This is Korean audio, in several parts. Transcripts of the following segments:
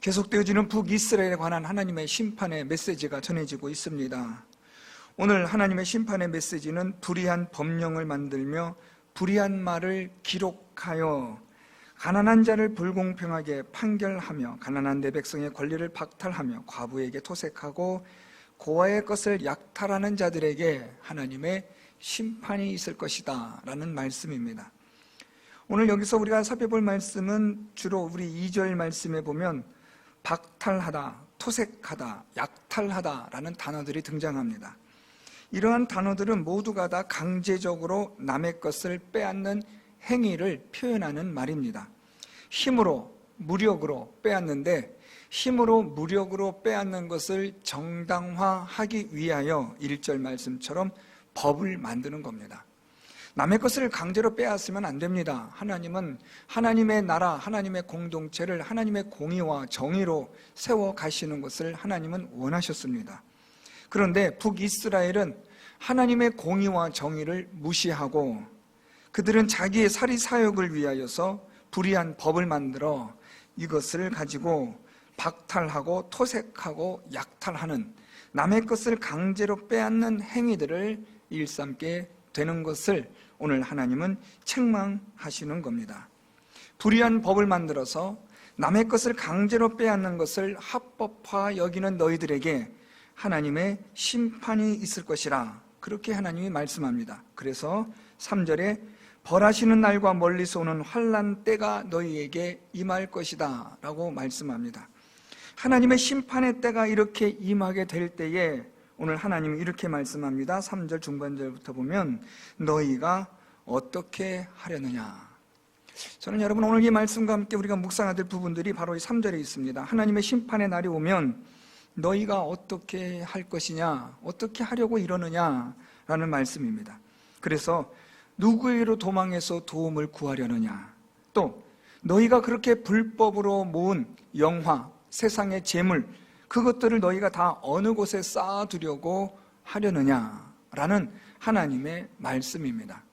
계속되어지는 북이스라엘에 관한 하나님의 심판의 메시지가 전해지고 있습니다. 오늘 하나님의 심판의 메시지는 불의한 법령을 만들며 불의한 말을 기록하여 가난한 자를 불공평하게 판결하며 가난한 내 백성의 권리를 박탈하며 과부에게 토색하고 고아의 것을 약탈하는 자들에게 하나님의 심판이 있을 것이다 라는 말씀입니다. 오늘 여기서 우리가 살펴볼 말씀은 주로 우리 2절 말씀에 보면 박탈하다, 토색하다, 약탈하다 라는 단어들이 등장합니다. 이러한 단어들은 모두가 다 강제적으로 남의 것을 빼앗는 행위를 표현하는 말입니다. 힘으로, 무력으로 빼앗는데 힘으로, 무력으로 빼앗는 것을 정당화하기 위하여 1절 말씀처럼 법을 만드는 겁니다. 남의 것을 강제로 빼앗으면 안 됩니다. 하나님은 하나님의 나라, 하나님의 공동체를 하나님의 공의와 정의로 세워 가시는 것을 하나님은 원하셨습니다. 그런데 북이스라엘은 하나님의 공의와 정의를 무시하고 그들은 자기의 사리사욕을 위하여서 불의한 법을 만들어 이것을 가지고 박탈하고 토색하고 약탈하는 남의 것을 강제로 빼앗는 행위들을 일삼게 되는 것을 오늘 하나님은 책망하시는 겁니다. 불의한 법을 만들어서 남의 것을 강제로 빼앗는 것을 합법화 여기는 너희들에게 하나님의 심판이 있을 것이라 그렇게 하나님이 말씀합니다. 그래서 3절에 벌하시는 날과 멀리서 오는 환난 때가 너희에게 임할 것이다 라고 말씀합니다. 하나님의 심판의 때가 이렇게 임하게 될 때에 오늘 하나님이 이렇게 말씀합니다. 3절 중반절부터 보면 너희가 어떻게 하려느냐. 저는 여러분 오늘 이 말씀과 함께 우리가 묵상해야 될 부분들이 바로 이 3절에 있습니다. 하나님의 심판의 날이 오면 너희가 어떻게 할 것이냐, 어떻게 하려고 이러느냐 라는 말씀입니다. 그래서 누구에게로 도망해서 도움을 구하려느냐, 또 너희가 그렇게 불법으로 모은 영화, 세상의 재물, 그것들을 너희가 다 어느 곳에 쌓아두려고 하려느냐라는 하나님의 말씀입니다.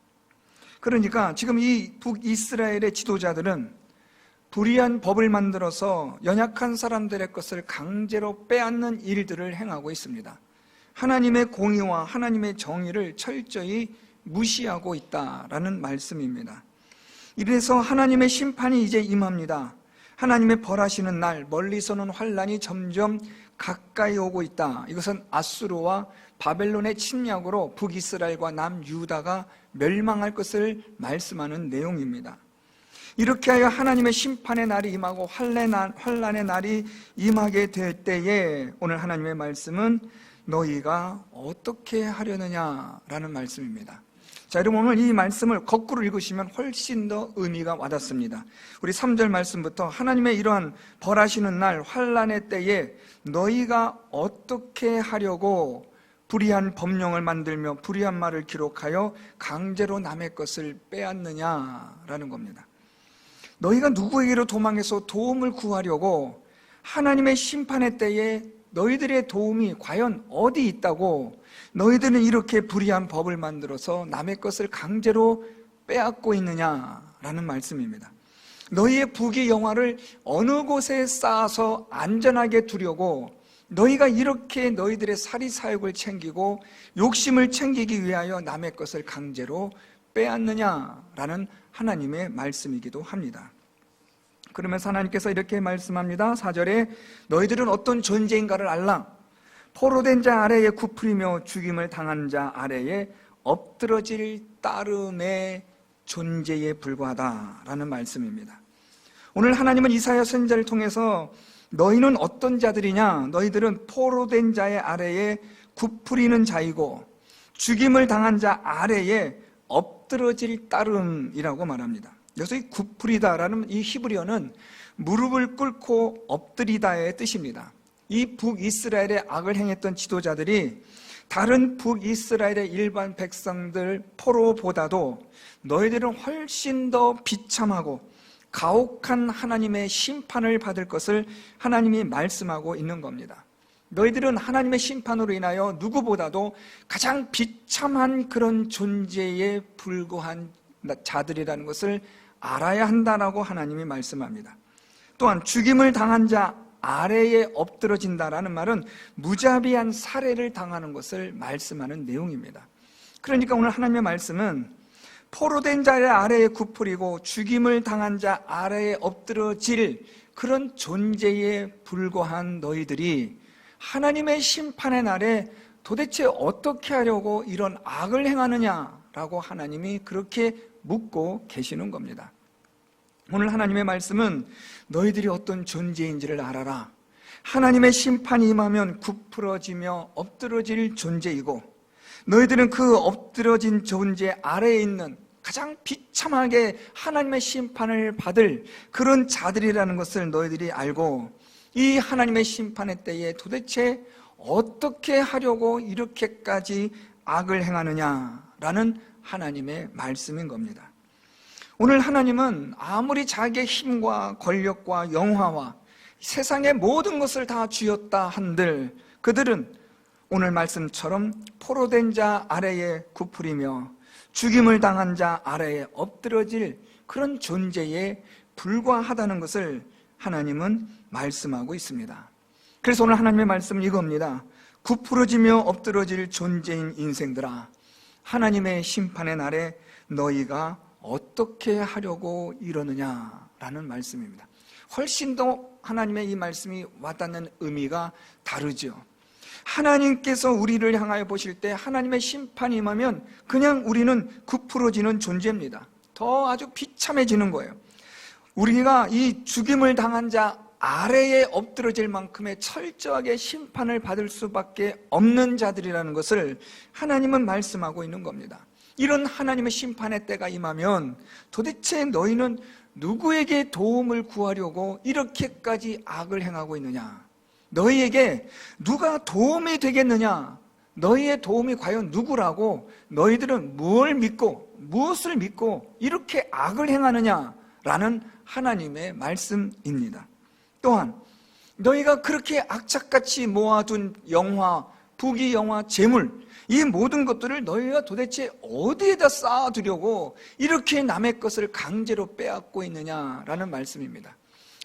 그러니까 지금 이 북이스라엘의 지도자들은 불의한 법을 만들어서 연약한 사람들의 것을 강제로 빼앗는 일들을 행하고 있습니다. 하나님의 공의와 하나님의 정의를 철저히 무시하고 있다라는 말씀입니다. 이래서 하나님의 심판이 이제 임합니다. 하나님의 벌하시는 날, 멀리서는 환난이 점점 가까이 오고 있다. 이것은 아수르와 바벨론의 침략으로 북이스라엘과 남유다가 멸망할 것을 말씀하는 내용입니다. 이렇게 하여 하나님의 심판의 날이 임하고 환난의 날이 임하게 될 때에 오늘 하나님의 말씀은 너희가 어떻게 하려느냐라는 말씀입니다. 자, 여러분 오늘 이 말씀을 거꾸로 읽으시면 훨씬 더 의미가 와닿습니다. 우리 3절 말씀부터 하나님의 이러한 벌하시는 날 환난의 때에 너희가 어떻게 하려고 불의한 법령을 만들며 불의한 말을 기록하여 강제로 남의 것을 빼앗느냐라는 겁니다. 너희가 누구에게로 도망해서 도움을 구하려고 하나님의 심판의 때에 너희들의 도움이 과연 어디 있다고 너희들은 이렇게 불의한 법을 만들어서 남의 것을 강제로 빼앗고 있느냐라는 말씀입니다. 너희의 부귀 영화를 어느 곳에 쌓아서 안전하게 두려고 너희가 이렇게 너희들의 사리사욕을 챙기고 욕심을 챙기기 위하여 남의 것을 강제로 빼앗느냐라는 하나님의 말씀이기도 합니다. 그러면서 하나님께서 이렇게 말씀합니다. 4절에 너희들은 어떤 존재인가를 알라. 포로된 자 아래에 굽으리며 죽임을 당한 자 아래에 엎드러질 따름의 존재에 불과하다라는 말씀입니다. 오늘 하나님은 이사야 선지자를 통해서 너희는 어떤 자들이냐? 너희들은 포로된 자의 아래에 굽으리는 자이고 죽임을 당한 자 아래에 엎드러질 따름이라고 말합니다. 여기서 이 굽으리다라는 이 히브리어는 무릎을 꿇고 엎드리다의 뜻입니다. 이 북이스라엘의 악을 행했던 지도자들이 다른 북이스라엘의 일반 백성들 포로보다도 너희들은 훨씬 더 비참하고 가혹한 하나님의 심판을 받을 것을 하나님이 말씀하고 있는 겁니다. 너희들은 하나님의 심판으로 인하여 누구보다도 가장 비참한 그런 존재에 불과한 자들이라는 것을 알아야 한다라고 하나님이 말씀합니다. 또한 죽임을 당한 자 아래에 엎드러진다라는 말은 무자비한 살해를 당하는 것을 말씀하는 내용입니다. 그러니까 오늘 하나님의 말씀은 포로된 자의 아래에 굽으리고 죽임을 당한 자 아래에 엎드러질 그런 존재에 불과한 너희들이 하나님의 심판의 날에 도대체 어떻게 하려고 이런 악을 행하느냐라고 하나님이 그렇게 묻고 계시는 겁니다. 오늘 하나님의 말씀은 너희들이 어떤 존재인지를 알아라. 하나님의 심판이 임하면 굽으러지며 엎드러질 존재이고 너희들은 그 엎드러진 존재 아래에 있는 가장 비참하게 하나님의 심판을 받을 그런 자들이라는 것을 너희들이 알고 이 하나님의 심판의 때에 도대체 어떻게 하려고 이렇게까지 악을 행하느냐라는 하나님의 말씀인 겁니다. 오늘 하나님은 아무리 자기의 힘과 권력과 영화와 세상의 모든 것을 다 쥐었다 한들 그들은 오늘 말씀처럼 포로된 자 아래에 굽으리며 죽임을 당한 자 아래에 엎드러질 그런 존재에 불과하다는 것을 하나님은 말씀하고 있습니다. 그래서 오늘 하나님의 말씀은 이겁니다. 굽으러지며 엎드러질 존재인 인생들아, 하나님의 심판의 날에 너희가 어떻게 하려고 이러느냐라는 말씀입니다. 훨씬 더 하나님의 이 말씀이 와닿는 의미가 다르죠. 하나님께서 우리를 향하여 보실 때 하나님의 심판이 임하면 그냥 우리는 굽으러지는 존재입니다. 더 아주 비참해지는 거예요. 우리가 이 죽임을 당한 자 아래에 엎드러질 만큼의 철저하게 심판을 받을 수밖에 없는 자들이라는 것을 하나님은 말씀하고 있는 겁니다. 이런 하나님의 심판의 때가 임하면 도대체 너희는 누구에게 도움을 구하려고 이렇게까지 악을 행하고 있느냐? 너희에게 누가 도움이 되겠느냐? 너희의 도움이 과연 누구라고 너희들은 뭘 믿고 무엇을 믿고 이렇게 악을 행하느냐라는 하나님의 말씀입니다. 또한 너희가 그렇게 악착같이 모아둔 영화, 부귀 영화, 재물 이 모든 것들을 너희가 도대체 어디에다 쌓아두려고 이렇게 남의 것을 강제로 빼앗고 있느냐라는 말씀입니다.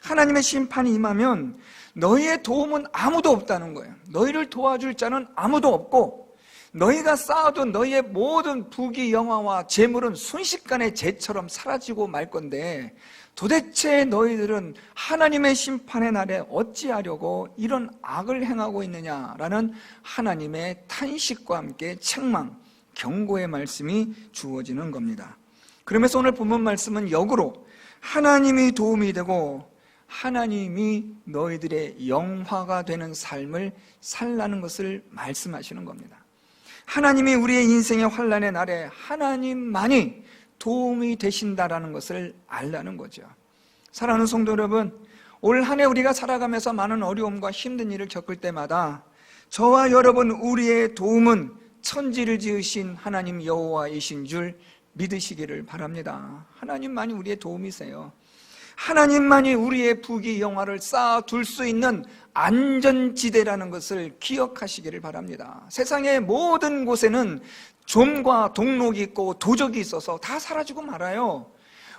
하나님의 심판이 임하면 너희의 도움은 아무도 없다는 거예요. 너희를 도와줄 자는 아무도 없고 너희가 쌓아둔 너희의 모든 부귀 영화와 재물은 순식간에 재처럼 사라지고 말 건데 도대체 너희들은 하나님의 심판의 날에 어찌하려고 이런 악을 행하고 있느냐라는 하나님의 탄식과 함께 책망, 경고의 말씀이 주어지는 겁니다. 그러면서 오늘 본문 말씀은 역으로 하나님이 도움이 되고 하나님이 너희들의 영화가 되는 삶을 살라는 것을 말씀하시는 겁니다. 하나님이 우리의 인생의 환난의 날에 하나님만이 도움이 되신다라는 것을 알라는 거죠. 사랑하는 성도 여러분, 올 한 해 우리가 살아가면서 많은 어려움과 힘든 일을 겪을 때마다 저와 여러분 우리의 도움은 천지를 지으신 하나님 여호와이신 줄 믿으시기를 바랍니다. 하나님만이 우리의 도움이세요. 하나님만이 우리의 부귀 영화를 쌓아둘 수 있는 안전지대라는 것을 기억하시기를 바랍니다. 세상의 모든 곳에는 좀과 동록이 있고 도적이 있어서 다 사라지고 말아요.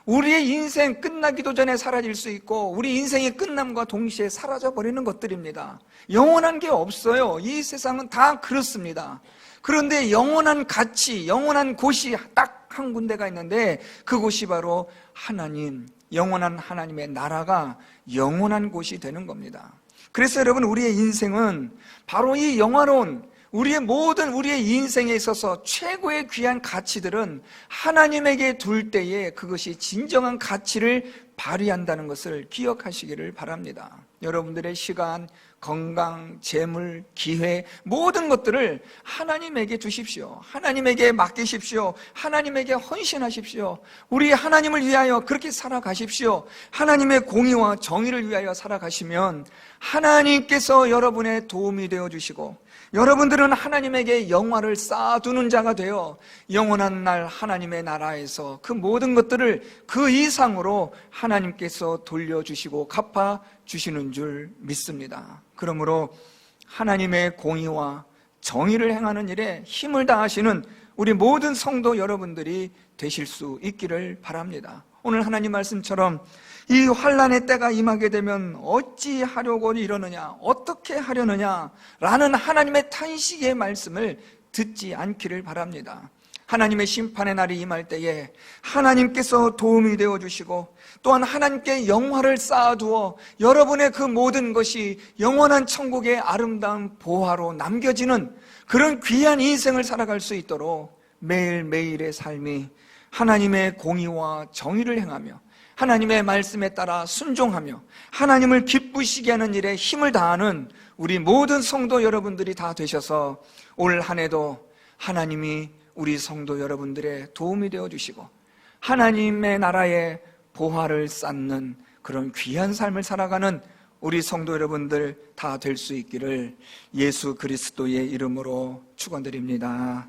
우리의 인생 끝나기도 전에 사라질 수 있고 우리 인생의 끝남과 동시에 사라져버리는 것들입니다. 영원한 게 없어요. 이 세상은 다 그렇습니다. 그런데 영원한 가치, 영원한 곳이 딱 한 군데가 있는데 그곳이 바로 하나님, 영원한 하나님의 나라가 영원한 곳이 되는 겁니다. 그래서 여러분 우리의 인생은 바로 이 영화로운 우리의 인생에 있어서 최고의 귀한 가치들은 하나님에게 둘 때에 그것이 진정한 가치를 발휘한다는 것을 기억하시기를 바랍니다. 여러분들의 시간, 건강, 재물, 기회 모든 것들을 하나님에게 두십시오. 하나님에게 맡기십시오. 하나님에게 헌신하십시오. 우리 하나님을 위하여 그렇게 살아가십시오. 하나님의 공의와 정의를 위하여 살아가시면 하나님께서 여러분의 도움이 되어주시고 여러분들은 하나님에게 영화를 쌓아두는 자가 되어 영원한 날 하나님의 나라에서 그 모든 것들을 그 이상으로 하나님께서 돌려주시고 갚아주시는 줄 믿습니다. 그러므로 하나님의 공의와 정의를 행하는 일에 힘을 다하시는 우리 모든 성도 여러분들이 되실 수 있기를 바랍니다. 오늘 하나님 말씀처럼 이 환난의 때가 임하게 되면 어찌 하려고 이러느냐, 어떻게 하려느냐 라는 하나님의 탄식의 말씀을 듣지 않기를 바랍니다. 하나님의 심판의 날이 임할 때에 하나님께서 도움이 되어주시고 또한 하나님께 영화를 쌓아두어 여러분의 그 모든 것이 영원한 천국의 아름다운 보화로 남겨지는 그런 귀한 인생을 살아갈 수 있도록 매일매일의 삶이 하나님의 공의와 정의를 행하며 하나님의 말씀에 따라 순종하며 하나님을 기쁘시게 하는 일에 힘을 다하는 우리 모든 성도 여러분들이 다 되셔서 올 한 해도 하나님이 우리 성도 여러분들의 도움이 되어주시고 하나님의 나라의 보화를 쌓는 그런 귀한 삶을 살아가는 우리 성도 여러분들 다 될 수 있기를 예수 그리스도의 이름으로 축원드립니다.